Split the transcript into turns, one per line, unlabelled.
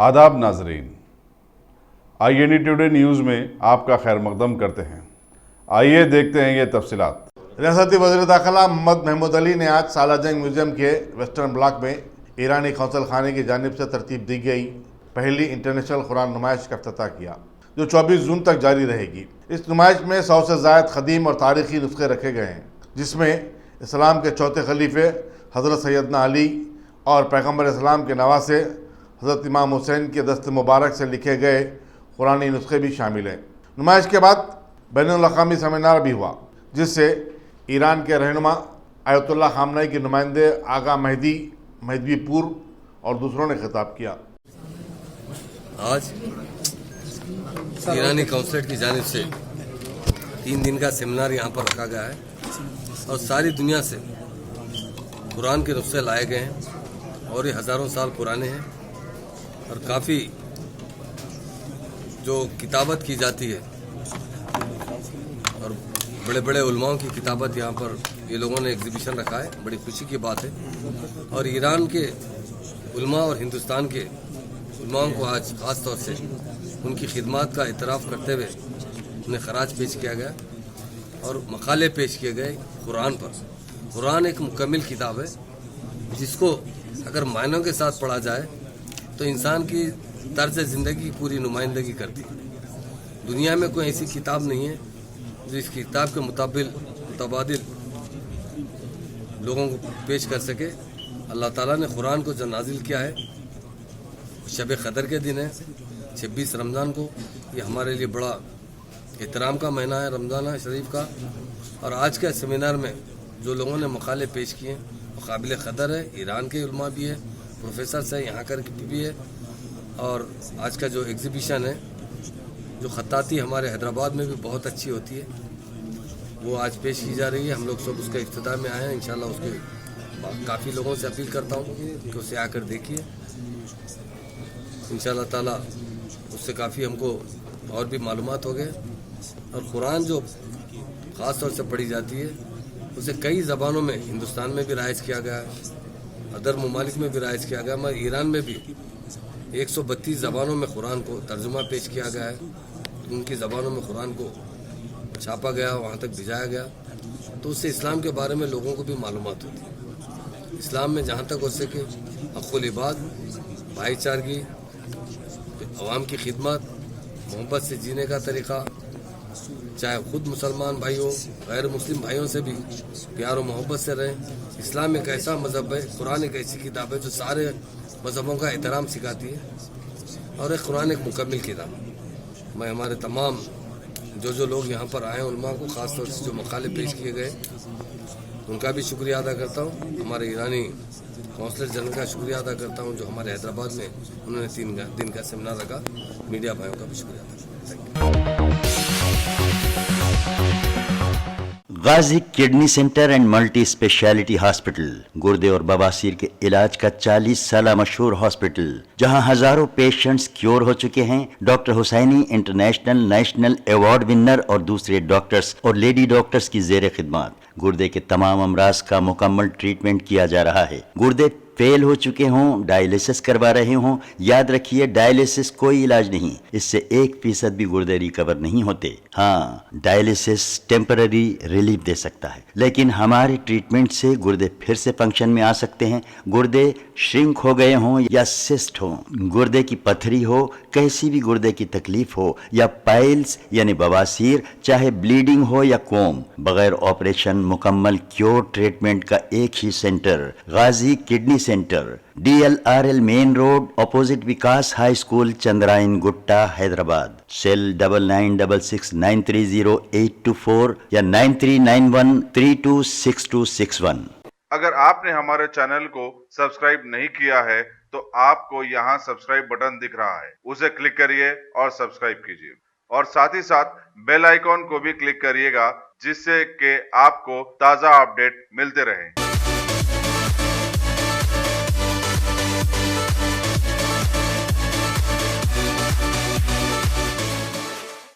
आदाब नाजरीन, INE today news में आपका खैर मकदम करते हैं। आइए देखते हैं ये तफसीलात।
रियासती वज़ीर दाखिला मोहम्मद महमूद अली ने आज सालाजंग म्यूजियम के वेस्टर्न ब्लॉक में ईरानी कौंसल खाने की जानिब से तरतीब दी गई पहली इंटरनेशनल कुरान नुमाइश का इफ्तिताह किया, जो 24 जून तक जारी रहेगी। इस नुमाइश में 100 से ज़ायद ख़दीम और तारीख़ी नुस्खे रखे गए हैं, जिसमें इस्लाम के चौथे खलीफे हज़रत सैयदना अली और पैगम्बर इस्लाम के नवासे हज़रत इमाम हुसैन के दस्त मुबारक से लिखे गए कुरानी नुस्खे भी शामिल हैं। नुमाइश के बाद बैनुल अक़वामी सेमिनार भी हुआ, जिससे ईरान के रहनुमा आयतुल्लाह ख़ामनेई के नुमाइंदे आगा महदीपुर और दूसरों ने खिताब किया।
आज ईरानी काउंसिल की जानिब से 3 दिन का सेमिनार यहाँ पर रखा गया है और सारी दुनिया से कुरान के नुस्खे लाए गए हैं और ये हज़ारों साल पुराने हैं और काफ़ी जो किताबत की जाती है और बड़े बड़े उलमाओं की किताबत यहाँ पर ये लोगों ने एग्जीबिशन रखा है। बड़ी खुशी की बात है और ईरान के उलमा और हिंदुस्तान के उलमाओं को आज ख़ास तौर से उनकी खिदमत का इतराफ़ करते हुए उन्हें खराज पेश किया गया और मकाले पेश किए गए कुरान पर। कुरान एक मुकम्मल किताब है जिसको अगर मायनों के साथ पढ़ा जाए तो इंसान की तर्ज ज़िंदगी की पूरी नुमाइंदगी करती है। दुनिया में कोई ऐसी किताब नहीं है जो इस किताब के मुताबिल लोगों को पेश कर सके। अल्लाह ताला ने कुरान को जो नाजिल किया है शब क़दर के दिन है 26 रमज़ान को। ये हमारे लिए बड़ा एहतराम का महीना है रमज़ान शरीफ का। और आज के सेमिनार में जो लोगों ने मकाले पेश किए वो काबिल क़दर है। ईरान के उलमा भी है, प्रोफेसर है यहाँ कर भी है। और आज का जो एग्ज़िबिशन है, जो ख़त्ताती हमारे हैदराबाद में भी बहुत अच्छी होती है, वो आज पेश की जा रही है। हम लोग सब उसका इफ्तिताह में आए हैं। इंशाल्लाह उसके काफ़ी लोगों से अपील करता हूँ कि उसे आकर देखिए। इंशाल्लाह ताला उससे काफ़ी हमको और भी मालूमात हो गए। और कुरान जो ख़ास तौर से पढ़ी जाती है उसे कई ज़बानों में हिंदुस्तान में भी राइज किया गया है, अदर ममालिक में भी राइज किया गया, मगर ईरान में भी 132 ज़बानों में कुरान को तर्जुमा पेश किया गया है। उनकी ज़बानों में कुरान को छापा गया, वहाँ तक भिजाया गया, तो उससे इस्लाम के बारे में लोगों को भी मालूमात होती है। इस्लाम में जहाँ तक हो सके हक़ुल इबाद, भाईचारगी, अवाम की खिदमत, मोहब्बत से जीने का तरीक़ा, चाहे खुद मुसलमान भाई हो, गैर मुस्लिम भाइयों से भी प्यार और मोहब्बत से रहें। इस्लाम एक ऐसा मज़हब है, कुरान एक ऐसी किताब है जो सारे मज़हबों का एहतराम सिखाती है और एक कुरान एक मुकम्मल किताब। मैं हमारे तमाम जो लोग यहाँ पर आए उलमा को, ख़ास तौर से जो मकाले पेश किए गए, उनका भी शुक्रिया अदा करता हूँ। हमारे ईरानी कौंसलर जनरल का शुक्रिया अदा करता हूँ जो हमारे हैदराबाद में उन्होंने 3 दिन का सेमिनार रखा। मीडिया भाइयों का भी शुक्रिया अदा करता हूँ।
Ghazi kidney centre and multi speciality hospital, गुर्दे और बवासीर के इलाज का 40 साल मशहूर हॉस्पिटल, जहां हजारों पेशेंट्स क्योर हो चुके हैं। Doctor Husaini international national award winner और दूसरे डॉक्टर्स और लेडी डॉक्टर्स की जेर खिदमत गुर्दे के तमाम अमराज का मुकम्मल ट्रीटमेंट किया जा रहा है। गुर्दे फेल हो चुके हों, डायलिसिस करवा रहे हों, याद रखिए डायलिसिस कोई इलाज नहीं, इससे 1% भी गुर्दे रिकवर नहीं होते। हाँ, डायलिसिस टेम्पररी रिलीफ दे सकता है, लेकिन हमारे ट्रीटमेंट से गुर्दे फिर से फंक्शन में आ सकते हैं। गुर्दे श्रिंक हो गए हों या सिस्ट हो, गुर्दे की पथरी हो, कैसी भी गुर्दे की तकलीफ हो, या पाइल्स यानी बवासीर, चाहे ब्लीडिंग हो या कोम, बगैर ऑपरेशन मुकम्मल क्योर ट्रीटमेंट का एक ही centre, Ghazi kidney centre, DLRL main road, opposite Vikas high school, Chandrayan Gutta, Hyderabad. Cell 9966930824 या 9391326261।
अगर आपने हमारे चैनल को सब्सक्राइब नहीं किया है तो आपको यहाँ सब्सक्राइब बटन दिख रहा है, उसे क्लिक करिए और सब्सक्राइब कीजिए और साथ ही साथ बेल आइकॉन को भी क्लिक करिएगा, जिससे कि आपको ताज़ा अपडेट मिलते रहें।